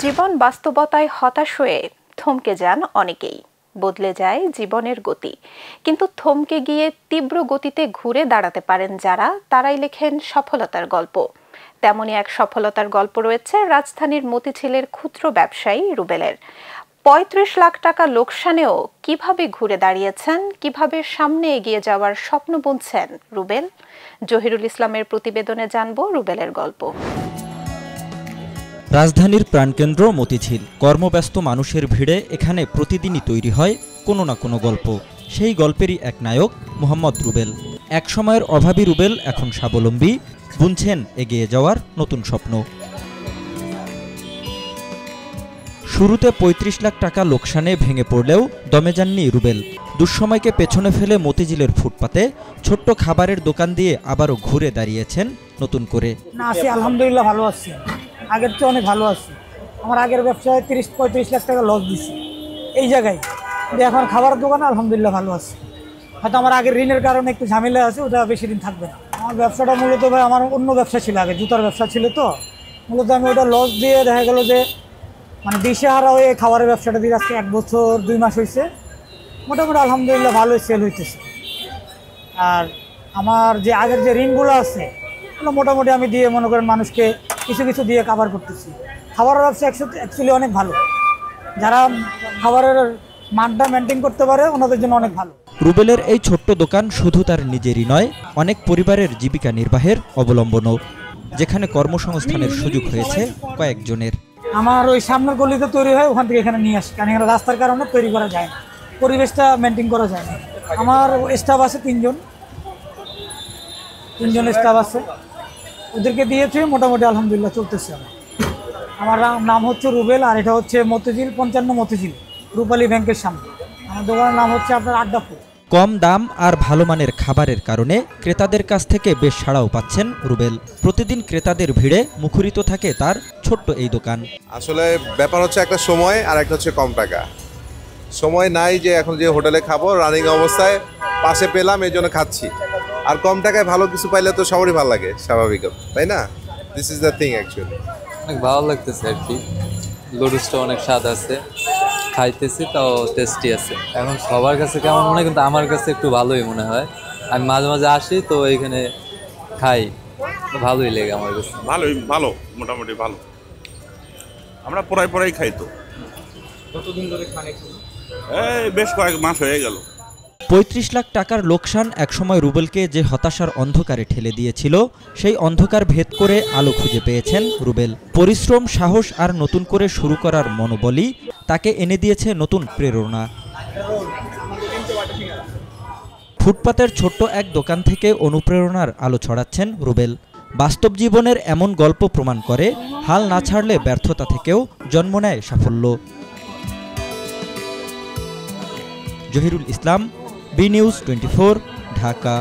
জীবন বাস্তবতায় হতাশ হয়ে থমকে যান অনেকেই। বদলে যায় জীবনের গতি, কিন্তু থমকে গিয়ে তীব্র গতিতে ঘুরে দাঁড়াতে পারেন যারা, তারাই লেখেন সফলতার গল্প। তেমনই এক সফলতার গল্প রয়েছে রাজধানীর মতিঝিলের ক্ষুদ্র ব্যবসায়ী রুবেলের। ৩৫ লাখ টাকা লোকসানেও কিভাবে ঘুরে দাঁড়িয়েছেন, কিভাবে সামনে এগিয়ে যাওয়ার স্বপ্ন বুনছেন রুবেল। জহিরুল ইসলামের প্রতিবেদনে জানব রুবেলের গল্প। রাজধানীর প্রাণকেন্দ্র মতিঝিল। কর্মব্যস্ত মানুষের ভিড়ে এখানে প্রতিদিনই তৈরি হয় কোনো না কোনো গল্প। সেই গল্পেরই এক নায়ক মোহাম্মদ রুবেল। এক সময়ের অভাবী রুবেল এখন স্বাবলম্বী, বুনছেন এগিয়ে যাওয়ার নতুন স্বপ্ন। শুরুতে ৩৫ লাখ টাকা লোকসানে ভেঙে পড়লেও দমে যাননি রুবেল। দুঃসময়কে পেছনে ফেলে মতিঝিলের ফুটপাতে ছোট্ট খাবারের দোকান দিয়ে আবারও ঘুরে দাঁড়িয়েছেন নতুন করে। আলহামদুলিল্লাহ ভালো আছি, আগের চেয়ে অনেক ভালো আছি। আমার আগের ব্যবসায় ৩৫ লাখ টাকা লস দিছি এই জায়গায়, এখন খাবারের দোকানে আলহামদুলিল্লাহ ভালো আছে। হয়তো আমার আগের ঋণের কারণে একটু ঝামেলা আছে, ওটা বেশি দিন থাকবে না। আমার ব্যবসাটা মূলত ভাই আমার অন্য ব্যবসা ছিল, আগে জুতার ব্যবসা ছিল, তো মূলত আমি ওটা লস দিয়ে দেখা গেল যে দিশেহারা হয়ে খাবারের ব্যবসাটা দিয়ে আজকে ১ বছর ২ মাস হয়েছে। মোটামুটি আলহামদুলিল্লাহ ভালোই সেল হইতেছে। আর আমার যে আগের যে ঋণগুলো আছে ওগুলো মোটামুটি আমি দিয়ে মনে করেন মানুষকে কিছু কিছু দিয়ে কাভার করতেছি। খাবারের ব্যবসা অ্যাকচুয়ালি অনেক ভালো, যারা খাবারের মানটা মেনটেন করতে পারে ওনাদের জন্য অনেক ভালো। রুবেলের এই ছোট্ট দোকান শুধু তার নিজেরই নয়, অনেক পরিবারের জীবিকা নির্বাহের অবলম্বনও, যেখানে কর্মসংস্থানের সুযোগ হয়েছে কয়েকজনের। আমার ওই সামনের গলিতে তৈরি হয়, ওখান থেকে এখানে নিয়ে আসি, কারণ এখানে রাস্তার কারণে তৈরি করা যায় না, পরিবেশটা মেনটেন করা যায় না। আমার স্টাফ আছে ৩জন স্টাফ আছে, ওদেরকে দিয়েছে, মোটামুটি আলহামদুলিল্লাহ চলতেছে। আমার নাম হচ্ছে রুবেল, আর এটা হচ্ছে মতিঝিল ৫৫ মতিঝিল রূপালী ব্যাংকের সামনে। আমার দোকানের নাম হচ্ছে আপনার আড্ডাপুর। কম দাম আর ভালো মানের খাবারের কারণে ক্রেতাদের কাছ থেকে বেশ সাড়াও পাচ্ছেন রুবেল। প্রতিদিন ক্রেতাদের ভিড়ে মুখরিত থাকে তার ছোট্ট এই দোকান। আসলে ব্যাপার হচ্ছে একটা সময় আর একটা হচ্ছে কম টাকা। সময় নাই যে এখন যে হোটেলে খাবো, রানিং অবস্থায় পাশে পেলাম এই জন্য খাচ্ছি। আর কম টাকায় ভালো কিছু পাইলে তো সবারই ভালো লাগে, স্বাভাবিক, তাই না? This is the thing actually. অনেক ভালো লাগতেছে আর কি, লুডুসটা অনেক স্বাদ আছে, খাইতেছি তাও টেস্টি আছে। এখন সবার কাছে কেমন মনে হয়, কিন্তু আমার কাছে একটু ভালোই মনে হয়। আমি মাঝে মাঝে আসি তো এখানে খাই, ভালোই লাগে আমার কাছে। ভালো মোটামুটি ভালো। আমরা পড়াই খাই। তো কতদিন ধরে খান? বেশ কয়েক মাস হয়ে গেল। ৩৫ লাখ টাকার লোকসান একসময় রুবেলকে যে হতাশার অন্ধকারে ঠেলে দিয়েছিল, সেই অন্ধকার ভেদ করে আলো খুঁজে পেয়েছেন রুবেল। পরিশ্রম, সাহস আর নতুন করে শুরু করার মনোবলই তাকে এনে দিয়েছে নতুন প্রেরণা। ফুটপাতের ছোট্ট এক দোকান থেকে অনুপ্রেরণার আলো ছড়াচ্ছেন রুবেল। বাস্তব জীবনের এমন গল্প প্রমাণ করে হাল না ছাড়লে ব্যর্থতা থেকেও জন্ম নেয় সাফল্য। জহিরুল ইসলাম, বি নিউজ 24, ঢাকা।